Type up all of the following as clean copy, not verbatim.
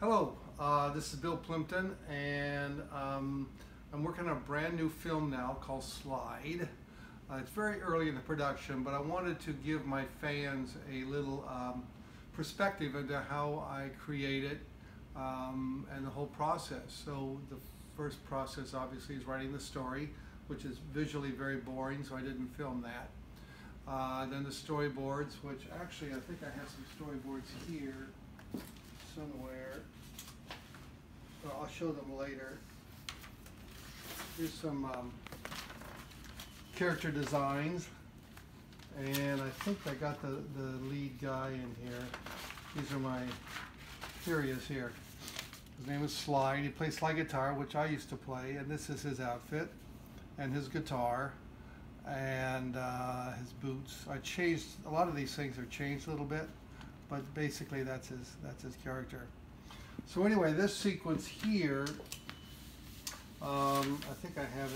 Hello, this is Bill Plimpton, and I'm working on a brand new film now called Slide. It's very early in the production, but I wanted to give my fans a little perspective into how I create it and the whole process. So the first process obviously is writing the story, which is visually very boring, so I didn't film that. Then the storyboards, which actually I think I have some storyboards here somewhere. Well, I'll show them later. Here's some character designs, and I think I got the lead guy in here. These are my, here he is here. His name is Slide. He plays slide guitar, which I used to play, and this is his outfit and his guitar and his boots. I changed, a lot of these things are changed a little bit, but basically that's his character. So anyway, this sequence here, I think I have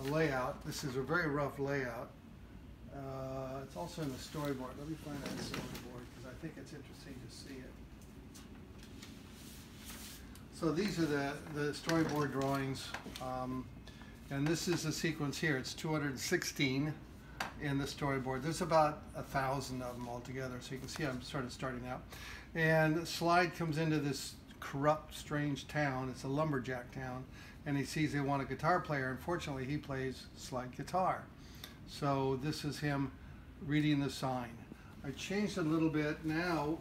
a layout. This is a very rough layout. It's also in the storyboard. Let me find that storyboard because I think it's interesting to see it. So these are the storyboard drawings, and this is the sequence here. It's 216 in the storyboard. There's about 1,000 of them altogether, so you can see I'm sort of starting out. And Slide comes into this corrupt, strange town. It's a lumberjack town, and he sees they want a guitar player. Unfortunately, he plays slide guitar. So this is him reading the sign. I changed it a little bit. Now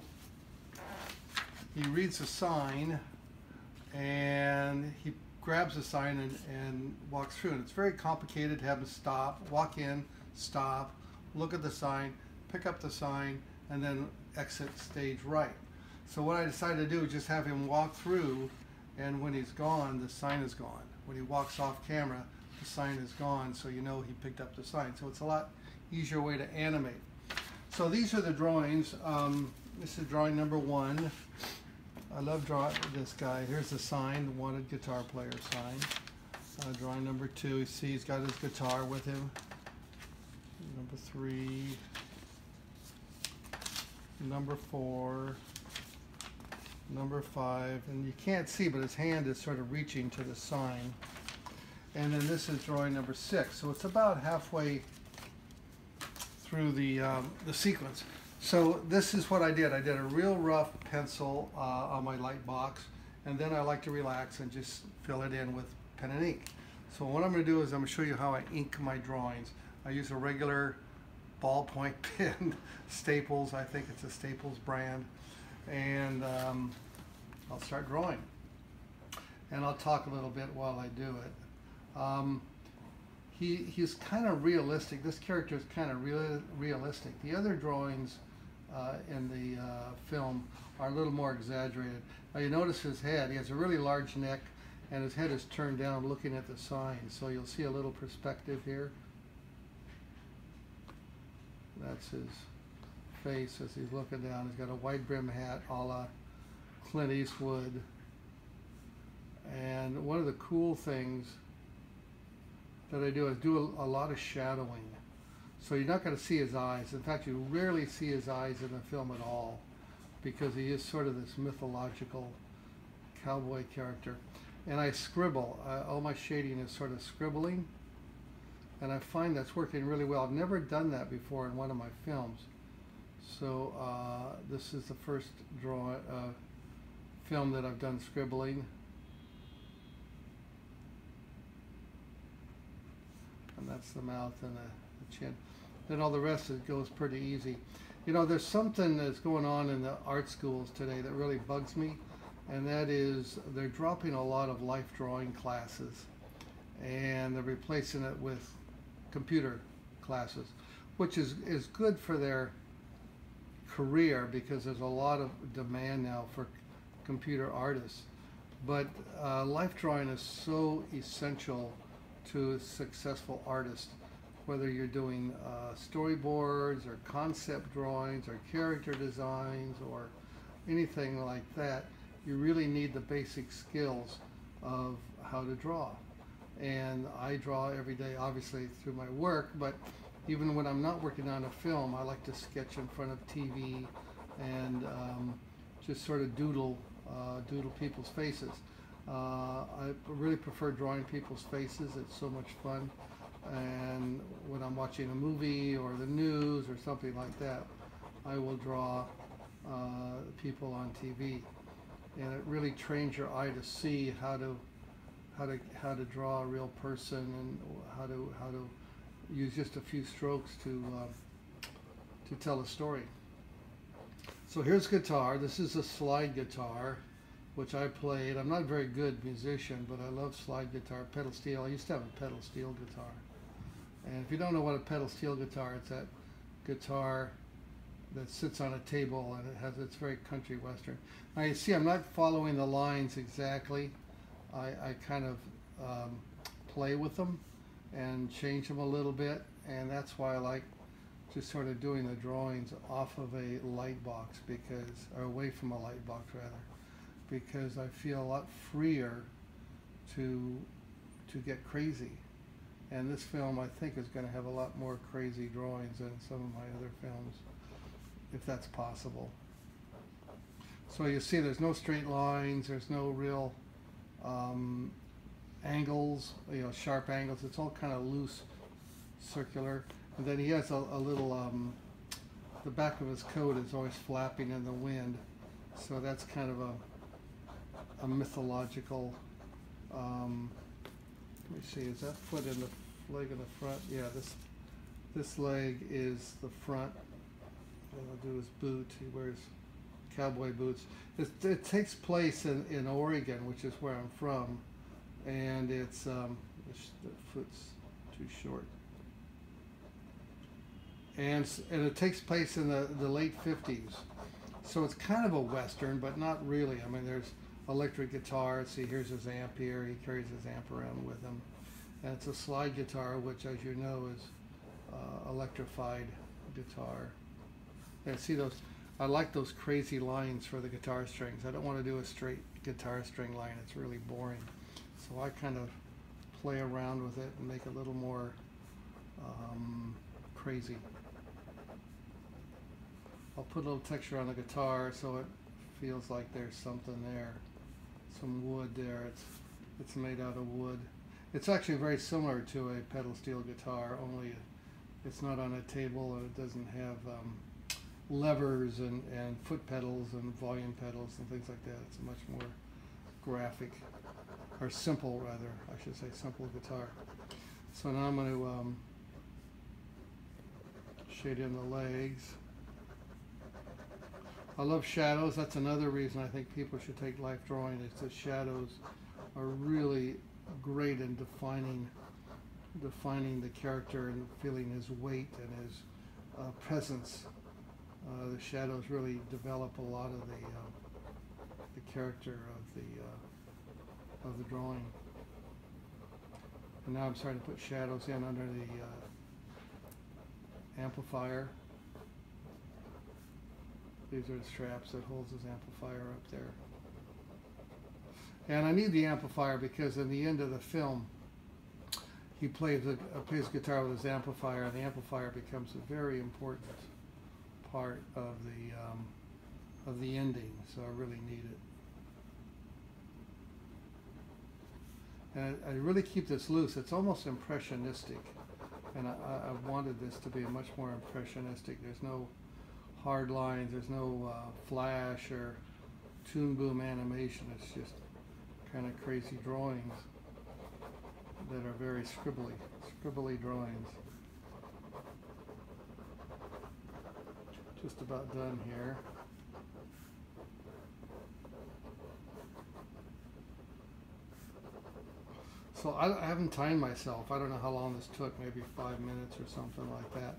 he reads the sign, and he grabs the sign and walks through. And it's very complicated to have him stop, walk in, stop, look at the sign, pick up the sign, and then exit stage right. So what I decided to do is just have him walk through, and when he's gone, the sign is gone. When he walks off camera, the sign is gone, so you know he picked up the sign. So it's a lot easier way to animate. So these are the drawings. This is drawing number 1. I love drawing this guy. Here's the sign, the wanted guitar player sign. Drawing number 2, you see he's got his guitar with him. Number 3, number 4, number 5, and you can't see, but his hand is sort of reaching to the sign. And then this is drawing number 6. So it's about halfway through the sequence. So this is what I did. I did a real rough pencil on my light box, and then I like to relax and just fill it in with pen and ink. So what I'm going to do is I'm going to show you how I ink my drawings. I use a regular ballpoint pen, Staples. I think it's a Staples brand, and I'll start drawing. And I'll talk a little bit while I do it. He's kind of realistic. This character is kind of realistic. The other drawings in the film are a little more exaggerated. Now you notice his head. He has a really large neck, and his head is turned down looking at the sign. So you'll see a little perspective here. That's his face as he's looking down. He's got a wide brim hat a la Clint Eastwood. And one of the cool things that I do is do a lot of shadowing. So you're not going to see his eyes. In fact, you rarely see his eyes in the film at all because he is sort of this mythological cowboy character. And I scribble. All my shading is sort of scribbling. And I find that's working really well. I've never done that before in one of my films. So this is the first film that I've done scribbling. And that's the mouth and the chin. Then all the rest of it goes pretty easy. You know, there's something that's going on in the art schools today that really bugs me, and that is they're dropping a lot of life drawing classes, and they're replacing it with computer classes, which is good for their career because there's a lot of demand now for computer artists. But life drawing is so essential to a successful artist, whether you're doing storyboards or concept drawings or character designs or anything like that. You really need the basic skills of how to draw. And I draw every day, obviously, through my work, but even when I'm not working on a film, I like to sketch in front of TV and just sort of doodle people's faces. I really prefer drawing people's faces. It's so much fun. And when I'm watching a movie or the news or something like that, I will draw people on TV, and it really trains your eye to see how to draw a real person, and how to use just a few strokes to tell a story. So here's guitar. This is a slide guitar, which I played. I'm not a very good musician, but I love slide guitar, pedal steel. I used to have a pedal steel guitar. And if you don't know what a pedal steel guitar, it's that guitar that sits on a table, and it's very country western. Now you see I'm not following the lines exactly. I kind of play with them and change them a little bit, and that's why I like just sort of doing the drawings off of a light box, or away from a light box rather, because I feel a lot freer to get crazy. And this film, I think, is going to have a lot more crazy drawings than some of my other films, if that's possible. So you see there's no straight lines, there's no real angles, sharp angles. It's all kind of loose, circular. And then he has a little, the back of his coat is always flapping in the wind. So that's kind of a mythological, let me see, is that foot in the leg in the front? Yeah, this leg is the front. What I'll do is boot. He wears cowboy boots. It takes place in Oregon, which is where I'm from, and it's the foot's too short. And it takes place in the late 50s. So it's kind of a Western, but not really. I mean, there's electric guitar. See, here's his amp here. He carries his amp around with him. And it's a slide guitar, which, as you know, is electrified guitar. And see those, I like those crazy lines for the guitar strings. I don't want to do a straight guitar string line. It's really boring. So I kind of play around with it and make it a little more crazy. I'll put a little texture on the guitar so it feels like there's something there. Some wood there. It's made out of wood. It's actually very similar to a pedal steel guitar, only it's not on a table, and it doesn't have levers and foot pedals and volume pedals and things like that. It's a much more graphic, or simple rather, I should say, simple guitar. So now I'm going to shade in the legs. I love shadows. That's another reason I think people should take life drawing, is the shadows are really great in defining the character and feeling his weight and his presence. The shadows really develop a lot of the character of the drawing. And now I'm starting to put shadows in under the amplifier. These are the straps that holds his amplifier up there. And I need the amplifier because in the end of the film, he plays guitar with his amplifier, and the amplifier becomes a very important part of the ending. So I really need it. And I really keep this loose. It's almost impressionistic, and I wanted this to be much more impressionistic. There's no hard lines. There's no flash or Toon Boom animation. It's just kind of crazy drawings that are very scribbly drawings. Just about done here. So I haven't timed myself. I don't know how long this took, maybe 5 minutes or something like that.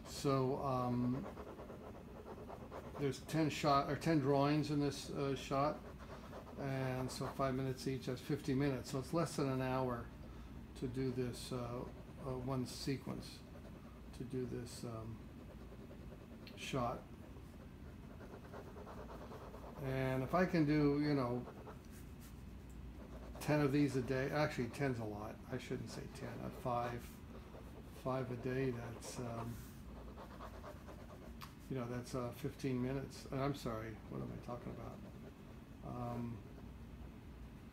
So there's 10 drawings in this shot, and so 5 minutes each, that's 50 minutes. So it's less than an hour to do this one sequence, to do this shot. And if I can do, 10 of these a day, actually 10's a lot, I shouldn't say 10, 5 a day, that's, you know, that's 15 minutes. I'm sorry, what am I talking about?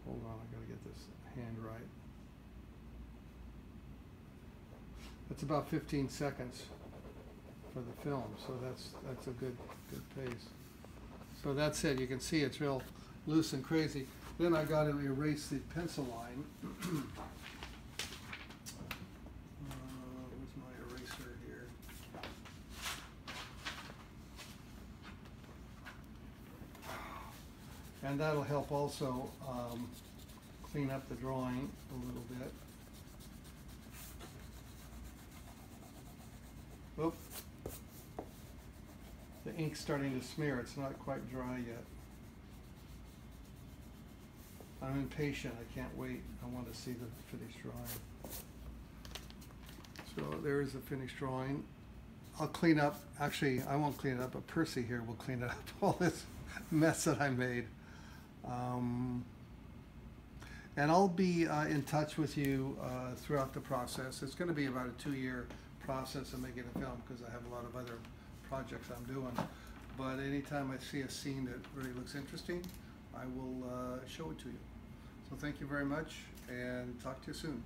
Hold on, I gotta get this hand right. It's about 15 seconds for the film, so that's a good pace. So that's it. You can see it's real loose and crazy. Then I got to erase the pencil line. Where's my eraser here? And that'll help also clean up the drawing a little bit. Oop. The ink's starting to smear. It's not quite dry yet. I'm impatient. I can't wait. I want to see the finished drawing. So there's the finished drawing. I'll clean up. Actually, I won't clean it up, but Percy here will clean it up. All this mess that I made. And I'll be in touch with you throughout the process. It's going to be about a 2-year process of making a film because I have a lot of other projects I'm doing. But anytime I see a scene that really looks interesting, I will show it to you. So thank you very much and talk to you soon.